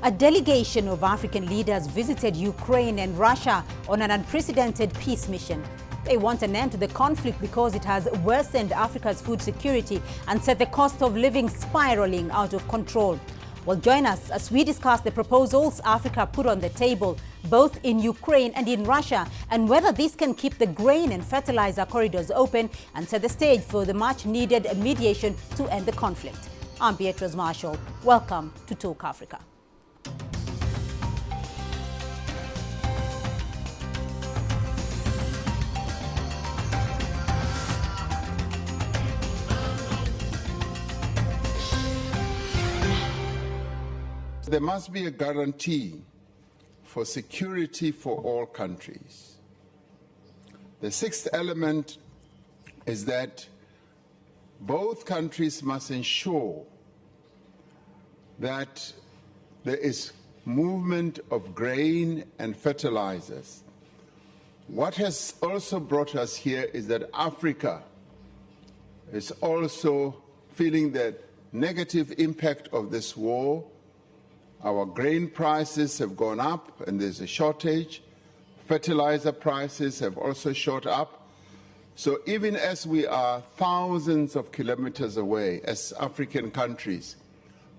A delegation of African leaders visited Ukraine and Russia on an unprecedented peace mission. They want an end to the conflict because it has worsened Africa's food security and set the cost of living spiraling out of control. Well, join us as we discuss the proposals Africa put on the table, both in Ukraine and in Russia, and whether this can keep the grain and fertilizer corridors open and set the stage for the much-needed mediation to end the conflict. I'm Beatrice Marshall. Welcome to Talk Africa. There must be a guarantee for security for all countries. The sixth element is that both countries must ensure that there is movement of grain and fertilizers. What has also brought us here is that Africa is also feeling the negative impact of this war. Our grain prices have gone up and there's a shortage. Fertilizer prices have also shot up. So even as we are thousands of kilometers away as African countries,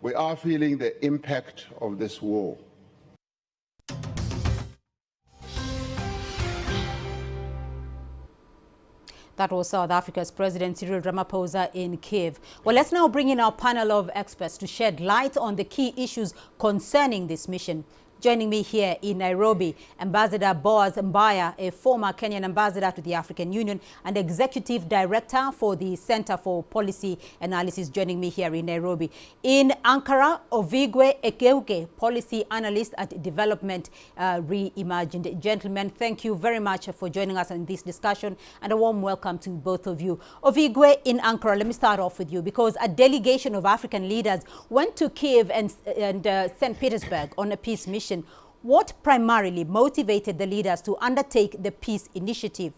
we are feeling the impact of this war. That was South Africa's President Cyril Ramaphosa in Kiev. Well, let's now bring in our panel of experts to shed light on the key issues concerning this mission. Joining me here in Nairobi, Ambassador Boaz Mbaya, a former Kenyan ambassador to the African Union and Executive Director for the Center for Policy Analysis, joining me here in Nairobi. In Ankara, Ovigwe Ekeuke, Policy Analyst at Development Reimagined. Gentlemen, thank you very much for joining us in this discussion, and a warm welcome to both of you. Ovigwe, in Ankara, let me start off with you, because a delegation of African leaders went to Kiev and St. Petersburg on a peace mission. What primarily motivated the leaders to undertake the peace initiative?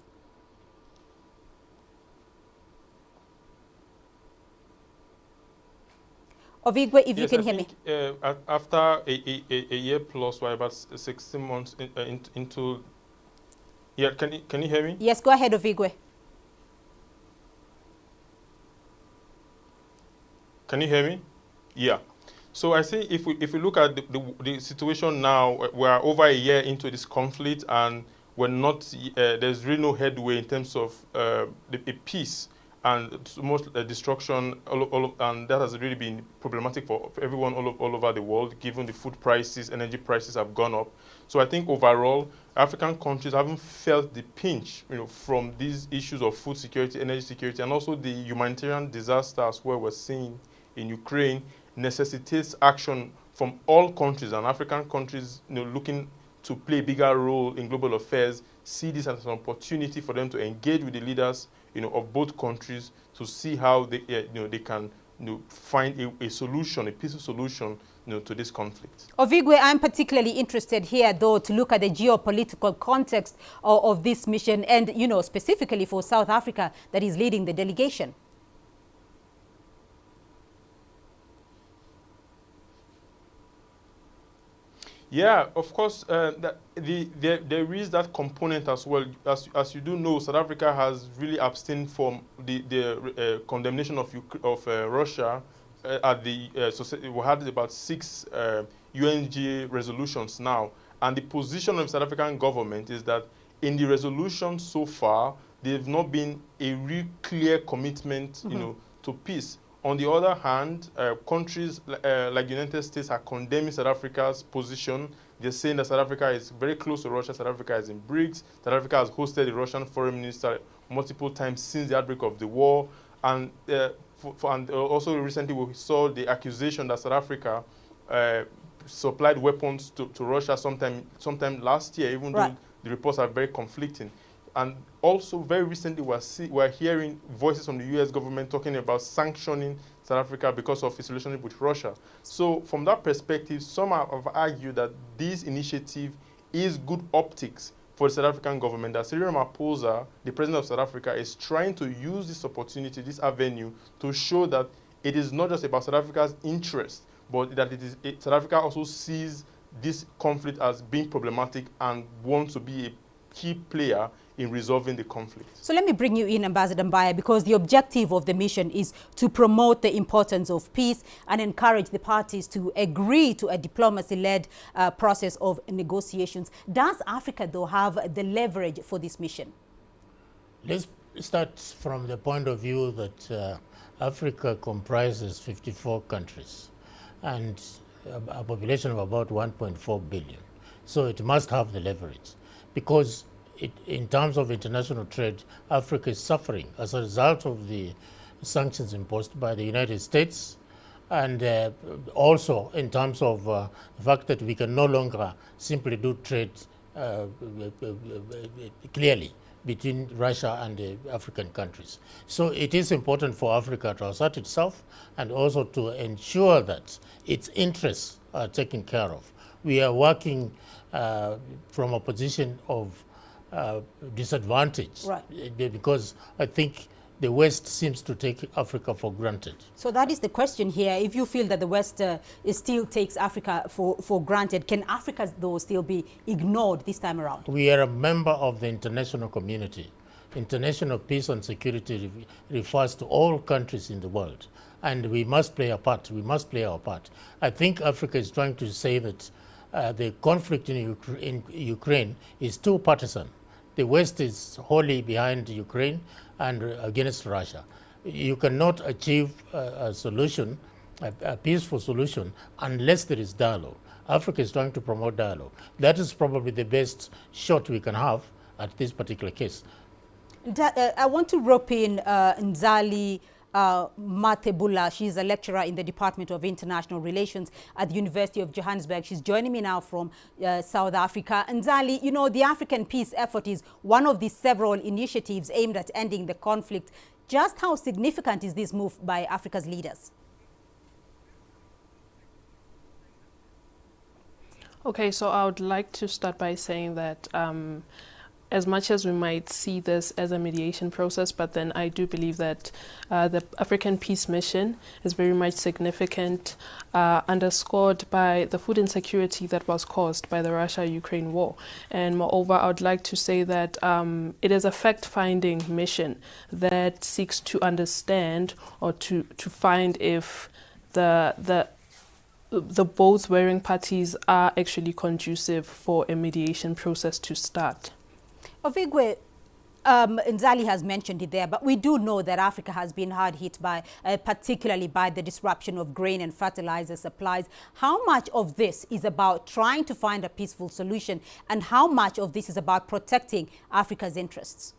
Ovigwe, if you can hear me. After a year plus, we're about 16 months into... Yeah, can you hear me? Yes, go ahead, Ovigwe. Can you hear me? Yeah. So I think if we look at the situation now, we're over a year into this conflict, and we're not there's really no headway in terms of the peace, and so much destruction, and that has really been problematic for everyone all over the world, given the food prices, energy prices have gone up. So I think overall, African countries haven't felt the pinch, from these issues of food security, energy security, and also the humanitarian disasters where we're seeing in Ukraine necessitates action from all countries, and African countries, looking to play a bigger role in global affairs, see this as an opportunity for them to engage with the leaders, of both countries to see how they, they can, find a solution, a peaceful solution, to this conflict. Ovigwe, I'm particularly interested here, though, to look at the geopolitical context of this mission, and specifically for South Africa, that is leading the delegation. Yeah, of course, there is that component as well. As you do know, South Africa has really abstained from the condemnation of Russia at the we had about 6 UNGA resolutions now, and the position of the South African government is that in the resolution so far, there's not been a real clear commitment, to peace. On the other hand, countries like the United States are condemning South Africa's position. They're saying that South Africa is very close to Russia. South Africa is in BRICS. South Africa has hosted the Russian foreign minister multiple times since the outbreak of the war. And, and also recently we saw the accusation that South Africa supplied weapons to Russia sometime last year, even though the reports are very conflicting. And also, very recently, we're hearing voices from the U.S. government talking about sanctioning South Africa because of its relationship with Russia. So from that perspective, some have argued that this initiative is good optics for the South African government, that Cyril Ramaphosa, the president of South Africa, is trying to use this opportunity, this avenue, to show that it is not just about South Africa's interest, but that South Africa also sees this conflict as being problematic and wants to be a key player in resolving the conflict. So let me bring you in, Ambassador Mbaya, because the objective of the mission is to promote the importance of peace and encourage the parties to agree to a diplomacy-led process of negotiations. Does Africa, though, have the leverage for this mission? Let's start from the point of view that Africa comprises 54 countries and a population of about 1.4 billion. So it must have the leverage, because in terms of international trade, Africa is suffering as a result of the sanctions imposed by the United States, and also in terms of the fact that we can no longer simply do trade clearly between Russia and the African countries. So it is important for Africa to assert itself and also to ensure that its interests are taken care of. We are working from a position of disadvantage, right, because I think the West seems to take Africa for granted. So that is the question here. If you feel that the West still takes Africa for granted, can Africa, though, still be ignored this time around? We are a member of the international community. International peace and security refers to all countries in the world, and we must play a part. We must play our part. I think Africa is trying to say that the conflict in Ukraine is too partisan. The West is wholly behind Ukraine and against Russia. You cannot achieve a solution, a peaceful solution, unless there is dialogue. Africa is trying to promote dialogue. That is probably the best shot we can have at this particular case. I want to rope in Nzali Matebula. She's a lecturer in the Department of International Relations at the University of Johannesburg. She's joining me now from South Africa. Nzali, you know, the African peace effort is one of the several initiatives aimed at ending the conflict. Just how significant is this move by Africa's leaders? Okay, so I would like to start by saying that as much as we might see this as a mediation process, but then I do believe that the African Peace Mission is very much significant, underscored by the food insecurity that was caused by the Russia-Ukraine war. And moreover, I would like to say that it is a fact-finding mission that seeks to understand or to find if the both warring parties are actually conducive for a mediation process to start. Ovigwe, Nzali has mentioned it there, but we do know that Africa has been hard hit by, particularly by the disruption of grain and fertilizer supplies. How much of this is about trying to find a peaceful solution, and how much of this is about protecting Africa's interests?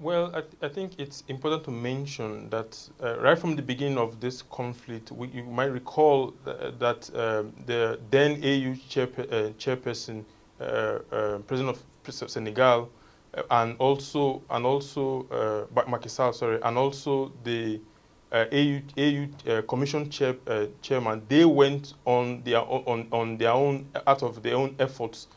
Well, I think it's important to mention that right from the beginning of this conflict, you might recall that the then AU chairperson, President of Senegal, and also Macky Sall, sorry, and also the AU Commission chairman, they went on their own out of their own efforts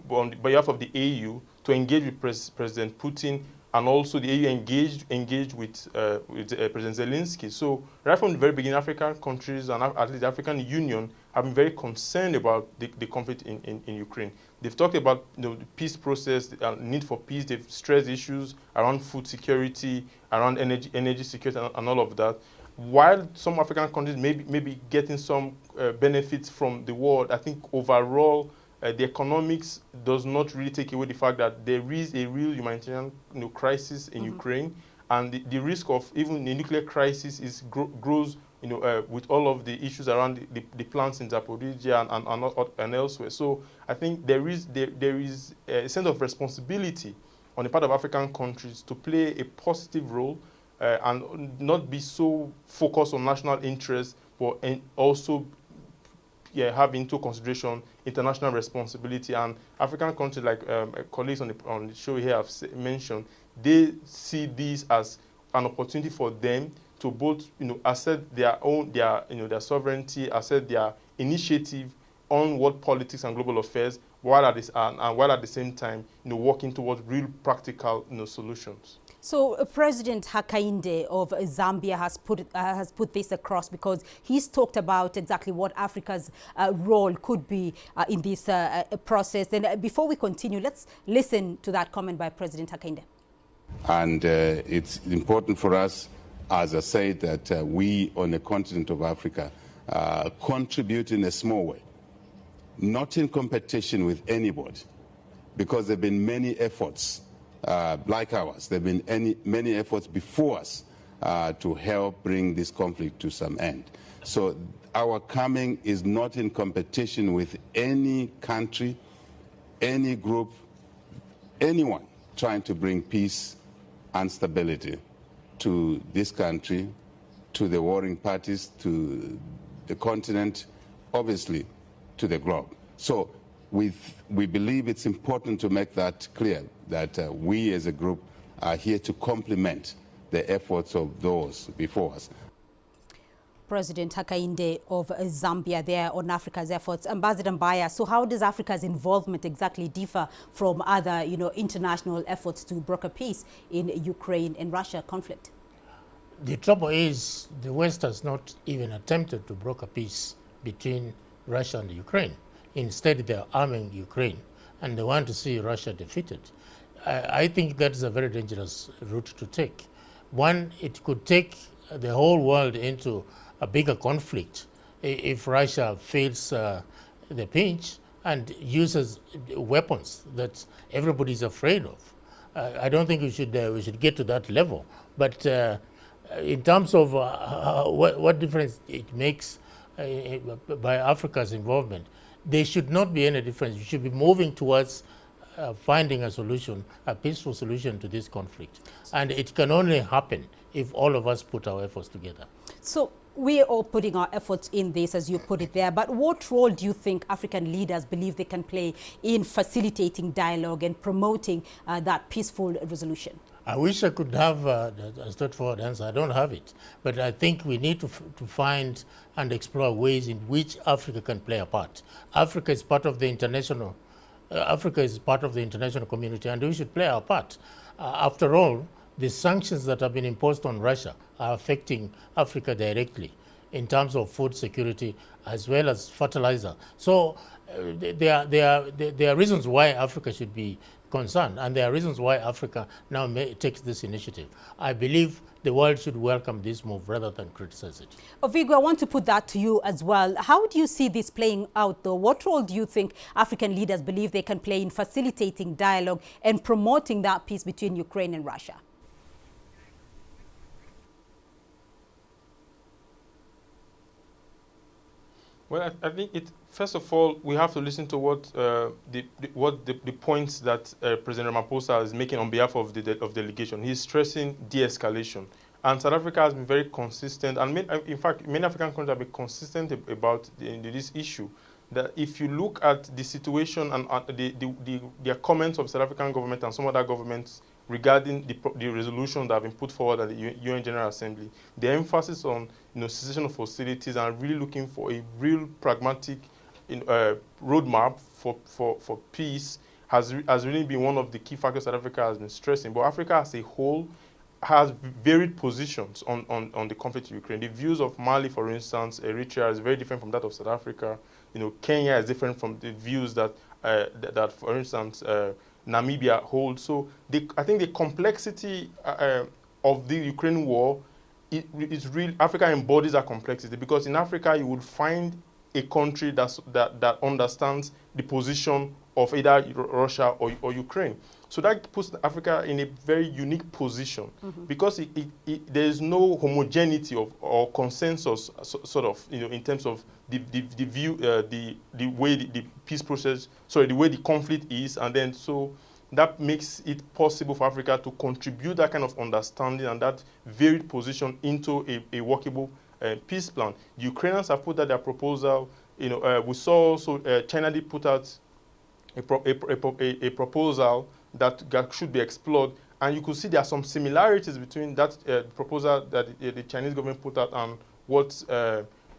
on behalf of the AU to engage with President Putin. And also the EU engaged with President Zelensky. So right from the very beginning, African countries and at least the African Union have been very concerned about the conflict in Ukraine. They've talked about the peace process, the need for peace. They've stressed issues around food security, around energy security, and all of that. While some African countries may be getting some benefits from the war, I think overall, the economics does not really take away the fact that there is a real humanitarian crisis in Ukraine, and the risk of even the nuclear crisis grows with all of the issues around the plants in Zaporizhia and elsewhere. So I think there is a sense of responsibility on the part of African countries to play a positive role and not be so focused on national interests, but also have into consideration international responsibility. And African countries, like colleagues on the show here have mentioned, they see this as an opportunity for them to both assert their sovereignty, assert their initiative on world politics and global affairs, while at the same time, working towards real practical, solutions. So President Hakainde of Zambia has put this across, because he's talked about exactly what Africa's role could be in this process. And before we continue, let's listen to that comment by President Hakainde. And it's important for us, as I said, that we on the continent of Africa contribute in a small way, not in competition with anybody, because there have been many efforts like ours. There have been many efforts before us to help bring this conflict to some end. So our coming is not in competition with any country, any group, anyone trying to bring peace and stability to this country, to the warring parties, to the continent, obviously to the globe. So we believe it's important to make that clear, that we as a group are here to complement the efforts of those before us. President Hakainde of Zambia there on Africa's efforts. Ambassador Mbaya, so how does Africa's involvement exactly differ from other, international efforts to broker peace in Ukraine and Russia conflict? The trouble is the West has not even attempted to broker peace between Russia and Ukraine. Instead, they're arming Ukraine, and they want to see Russia defeated. I think that's a very dangerous route to take. One, it could take the whole world into a bigger conflict if Russia fails the pinch and uses weapons that everybody's afraid of. I don't think we should get to that level. But in terms of what difference it makes by Africa's involvement, there should not be any difference. We should be moving towards finding a solution, a peaceful solution to this conflict. And it can only happen if all of us put our efforts together. So we are all putting our efforts in this, as you put it there, but what role do you think African leaders believe they can play in facilitating dialogue and promoting that peaceful resolution? I wish I could have a straightforward answer. I don't have it. But I think we need to find and explore ways in which Africa can play a part. Africa is part of the international community, and we should play our part. After all, the sanctions that have been imposed on Russia are affecting Africa directly in terms of food security as well as fertilizer. So there are reasons why Africa should be concerned, and there are reasons why Africa now takes this initiative. I believe the world should welcome this move rather than criticize it. Ovigo, I want to put that to you as well. How do you see this playing out, though? What role do you think African leaders believe they can play in facilitating dialogue and promoting that peace between Ukraine and Russia? Well, I think first of all, we have to listen to what the points that President Ramaphosa is making on behalf of the delegation. He's stressing de-escalation, and South Africa has been very consistent, and in fact, many African countries have been consistent about this issue. That if you look at the situation and their comments of the South African government and some other governments regarding the resolution that have been put forward at the UN General Assembly, the emphasis on cessation of hostilities and really looking for a real pragmatic roadmap for peace has really been one of the key factors South Africa has been stressing. But Africa as a whole has varied positions on the conflict in Ukraine. The views of Mali, for instance, Eritrea is very different from that of South Africa. Kenya is different from the views that for instance, Namibia holds. So I think the complexity of the Ukraine war is real. Africa embodies that complexity, because in Africa you would find a country that understands the position of either Russia or Ukraine. So that puts Africa in a very unique position, because there is no homogeneity or consensus, sort of, in terms of the view, the way the peace process, the way the conflict is, and then so that makes it possible for Africa to contribute that kind of understanding and that varied position into a workable peace plan. The Ukrainians have put out their proposal. We saw also China did put out a proposal that should be explored, and you could see there are some similarities between that proposal that the Chinese government put out and what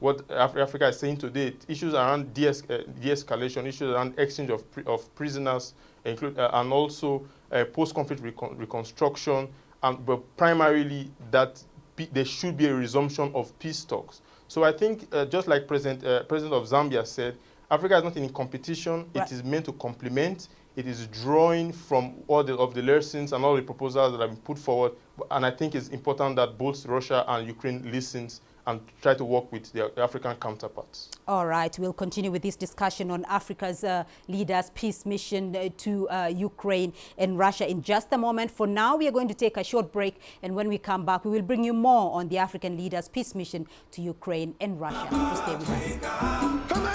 what Africa is saying today, issues around de-escalation, issues around exchange of prisoners, and also post-conflict reconstruction, but primarily that there should be a resumption of peace talks. So I think, just like President of Zambia said, Africa is not in competition. Right. It is meant to complement. It is drawing from all of the lessons and all the proposals that have been put forward. And I think it's important that both Russia and Ukraine listens and try to work with their African counterparts. All right, we'll continue with this discussion on Africa's leaders' peace mission to Ukraine and Russia in just a moment. For now, we are going to take a short break, and when we come back, we will bring you more on the African leaders' peace mission to Ukraine and Russia. So stay with us.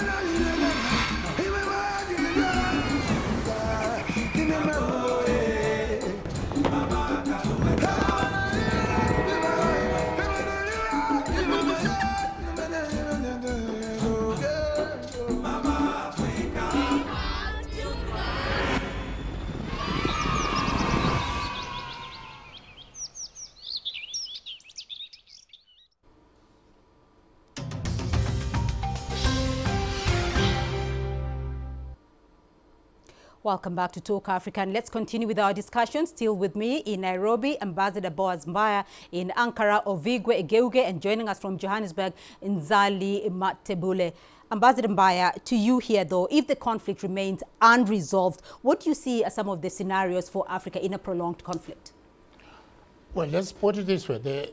Welcome back to Talk Africa, and let's continue with our discussion. Still with me in Nairobi, Ambassador Boaz Mbaya, in Ankara, Ovigwe Egeuge, and joining us from Johannesburg, Nzali Matebule. Ambassador Mbaya, to you here though, if the conflict remains unresolved, what do you see as some of the scenarios for Africa in a prolonged conflict? Well, let's put it this way.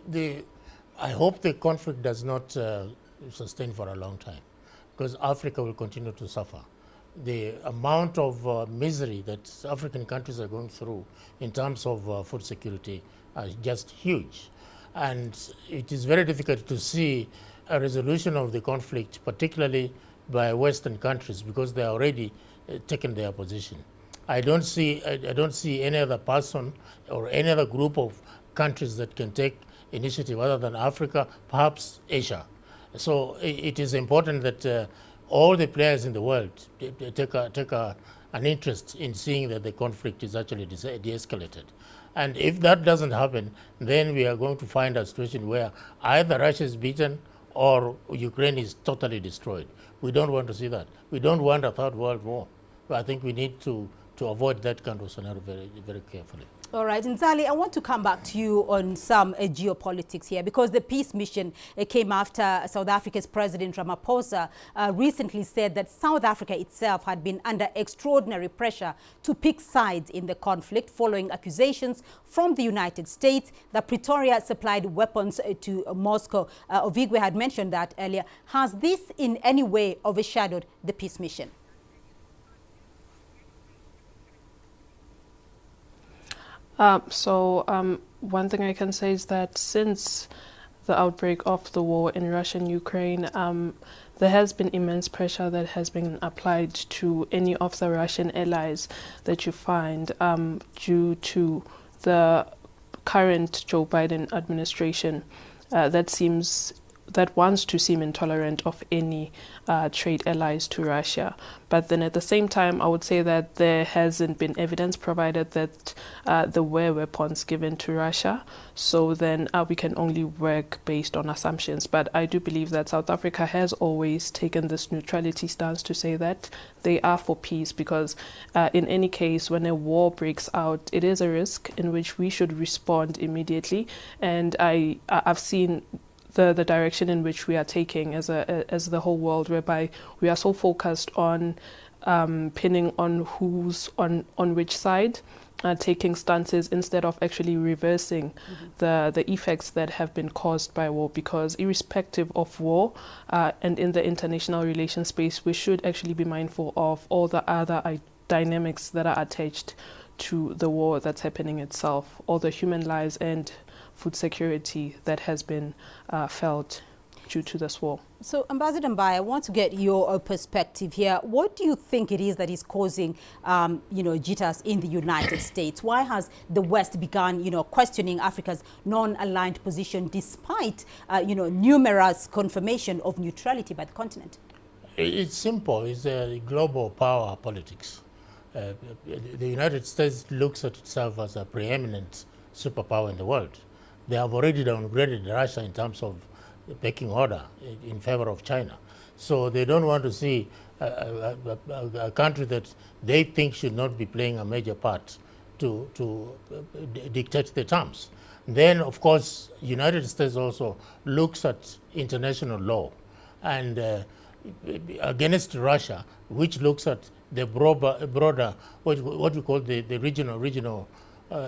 I hope the conflict does not sustain for a long time, because Africa will continue to suffer. The amount of misery that African countries are going through in terms of food security are just huge. And it is very difficult to see a resolution of the conflict, particularly by Western countries, because they are already taken their position. I don't see any other person or any other group of countries that can take initiative other than Africa, perhaps Asia. So it is important that all the players in the world take an interest in seeing that the conflict is actually de-escalated. And if that doesn't happen, then we are going to find a situation where either Russia is beaten or Ukraine is totally destroyed. We don't want to see that. We don't want a third world war. I think we need to avoid that kind of scenario very, very carefully. All right, Nzali, I want to come back to you on some geopolitics here, because the peace mission came after South Africa's President Ramaphosa recently said that South Africa itself had been under extraordinary pressure to pick sides in the conflict following accusations from the United States that Pretoria supplied weapons to Moscow. Ovigwe had mentioned that earlier. Has this in any way overshadowed the peace mission? One thing I can say is that since the outbreak of the war in Russia and Ukraine, there has been immense pressure that has been applied to any of the Russian allies that you find due to the current Joe Biden administration that wants to seem intolerant of any trade allies to Russia. But then at the same time, I would say that there hasn't been evidence provided that there were weapons given to Russia. So then we can only work based on assumptions. But I do believe that South Africa has always taken this neutrality stance to say that they are for peace, because in any case, when a war breaks out, it is a risk in which we should respond immediately. And I've seen the direction in which we are taking as the whole world, whereby we are so focused on pinning on who's on which side, taking stances instead of actually reversing the effects that have been caused by war. Because irrespective of war and in the international relations space, we should actually be mindful of all the other dynamics that are attached to the war that's happening itself, all the human lives and food security that has been felt due to this war. So, Ambassador Mbaya, I want to get your perspective here. What do you think it is that is causing, jitters in the United States? Why has the West begun, questioning Africa's non-aligned position despite, numerous confirmation of neutrality by the continent? It's simple. It's global power politics. The United States looks at itself as a preeminent superpower in the world. They have already downgraded Russia in terms of pecking order in favor of China. So they don't want to see a country that they think should not be playing a major part to dictate the terms. Then, of course, United States also looks at international law and against Russia, which looks at the broader what we call the regional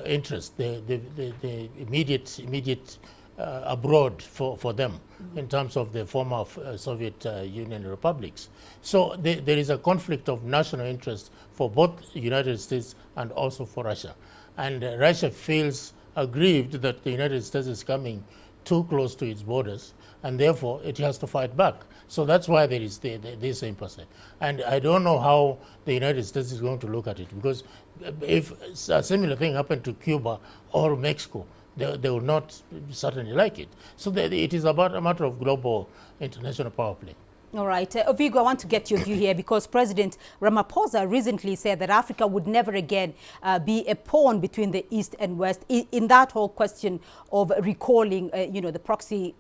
interest, the immediate abroad for them in terms of the former Soviet Union republics. So there is a conflict of national interest for both the United States and also for Russia. And Russia feels aggrieved that the United States is coming too close to its borders, and therefore it has to fight back. So that's why there is this impasse. And I don't know how the United States is going to look at it, because if a similar thing happened to Cuba or Mexico, they will not certainly like it. So it is about a matter of global international power play. All right. Ovigo, I want to get your view here, because President Ramaphosa recently said that Africa would never again be a pawn between the East and West in that whole question of recalling, the proxy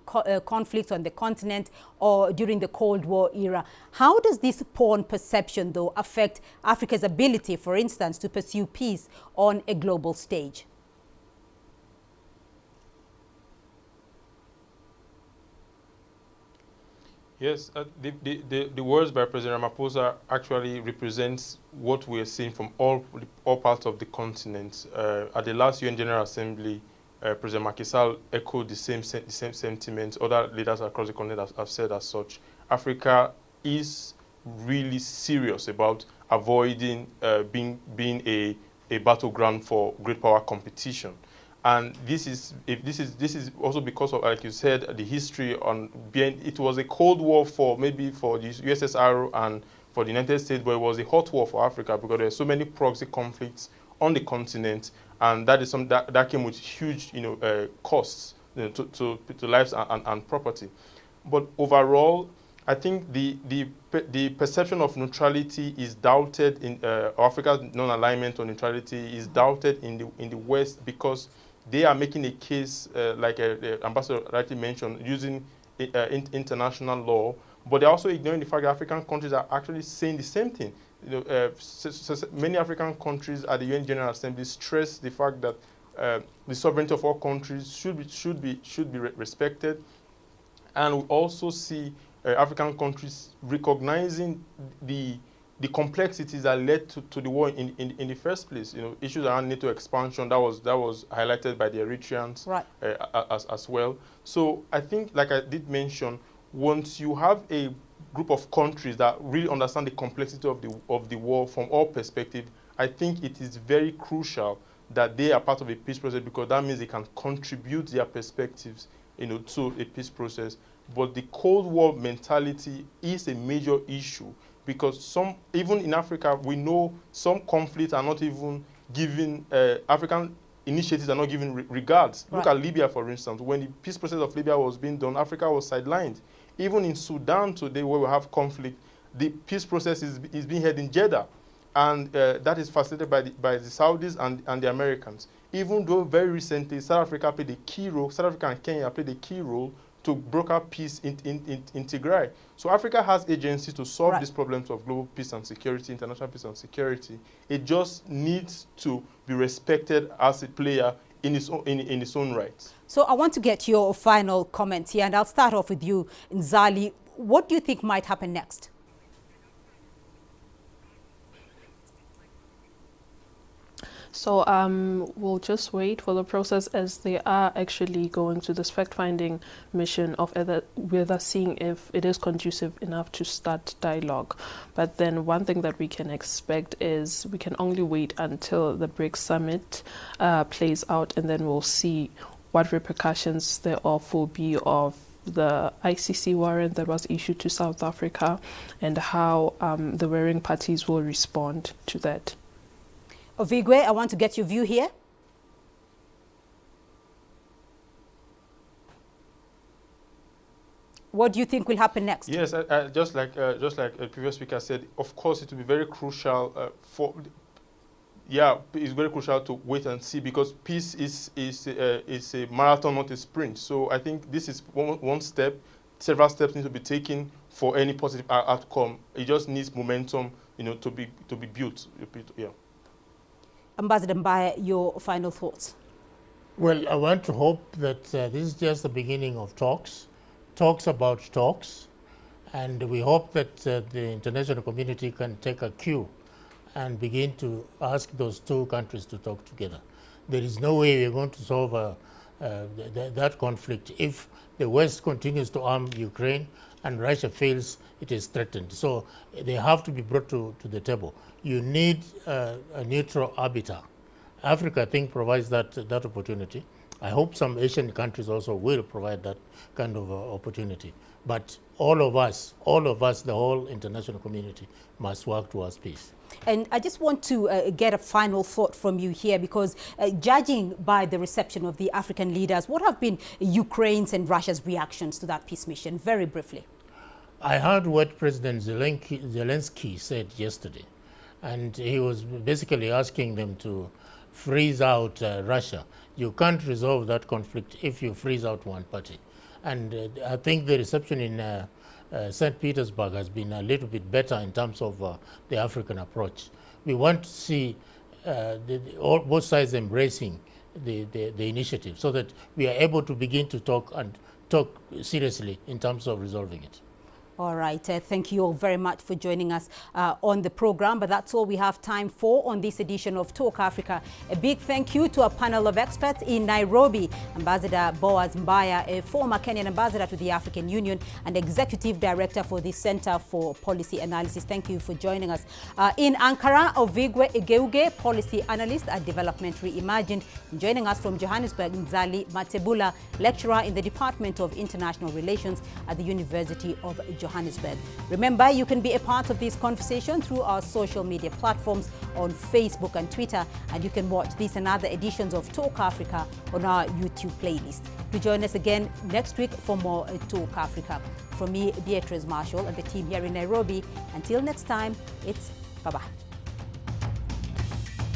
conflicts on the continent or during the Cold War era. How does this pawn perception, though, affect Africa's ability, for instance, to pursue peace on a global stage? Yes, the words by President Ramaphosa actually represents what we are seeing from all parts of the continent. At the last UN General Assembly, President Macky Sall echoed the same sentiments. Other leaders across the continent have said as such. Africa is really serious about avoiding being a battleground for great power competition. And this is also because of, like you said, the history on being. It was a Cold War for the USSR and for the United States, but it was a hot war for Africa because there are so many proxy conflicts on the continent, and that is some that came with huge costs to lives and property. But overall, I think the perception of neutrality is doubted in Africa's non-alignment on neutrality is doubted in the West, because they are making a case, like Ambassador rightly mentioned, using international law, but they're also ignoring the fact that African countries are actually saying the same thing. Many African countries at the UN General Assembly stress the fact that the sovereignty of all countries should be respected, and we also see African countries recognizing the complexities that led to the war in the first place. Issues around NATO expansion that was highlighted by the Eritreans, right, as well. So I think, like I did mention, once you have a group of countries that really understand the complexity of the war from all perspectives, I think it is very crucial that they are part of a peace process, because that means they can contribute their perspectives, to a peace process. But the Cold War mentality is a major issue, because even in Africa, we know some conflicts are not even given, African initiatives are not given regards. Right. Look at Libya, for instance. When the peace process of Libya was being done, Africa was sidelined. Even in Sudan today, where we have conflict, the peace process is being held in Jeddah, and that is facilitated by the Saudis and the Americans. Even though very recently South Africa played a key role, South Africa and Kenya played a key role to broker peace in Tigray. So Africa has agencies to solve right. these problems of global peace and security, international peace and security. It just needs to be respected as a player in its own right. So I want to get your final comments here, and I'll start off with you, Nzali. What do you think might happen next? So we'll just wait for the process, as they are actually going to this fact-finding mission of whether seeing if it is conducive enough to start dialogue. But then one thing that we can expect is we can only wait until the BRICS summit plays out, and then we'll see what repercussions there will be of the ICC warrant that was issued to South Africa, and how the warring parties will respond to that. Ovigwe, I want to get your view here. What do you think will happen next? Yes, just like a previous speaker said, of course it will be very crucial for yeah, it's very crucial to wait and see, because peace is a marathon, not a sprint. So I think this is one step. Several steps need to be taken for any positive outcome. It just needs momentum, to be built. Yeah. Ambassador Mbaya, your final thoughts. Well, I want to hope that this is just the beginning of talks about talks, and we hope that the international community can take a cue and begin to ask those two countries to talk together. There is no way we're going to solve that conflict if the West continues to arm Ukraine and Russia feels it is threatened. So they have to be brought to the table. You need a neutral arbiter. Africa, I think, provides that opportunity. I hope some Asian countries also will provide that kind of opportunity. But all of us, the whole international community, must work towards peace. And I just want to get a final thought from you here, because judging by the reception of the African leaders, what have been Ukraine's and Russia's reactions to that peace mission? Very briefly. I heard what President Zelensky said yesterday, and he was basically asking them to freeze out Russia. You can't resolve that conflict if you freeze out one party. And I think the reception in St. Petersburg has been a little bit better in terms of the African approach. We want to see both sides embracing the initiative, so that we are able to begin to talk seriously in terms of resolving it. All right. Thank you all very much for joining us on the program. But that's all we have time for on this edition of Talk Africa. A big thank you to a panel of experts in Nairobi. Ambassador Boaz Mbaya, a former Kenyan ambassador to the African Union and executive director for the Center for Policy Analysis. Thank you for joining us. In Ankara, Ovigwe Egeuge, policy analyst at Development Reimagined. Joining us from Johannesburg, Nzali Matebula, lecturer in the Department of International Relations at the University of Johannesburg. Remember, you can be a part of this conversation through our social media platforms on Facebook and Twitter, and you can watch this and other editions of Talk Africa on our YouTube playlist. Do join us again next week for more Talk Africa. From me, Beatrice Marshall, and the team here in Nairobi. Until next time, it's bye-bye.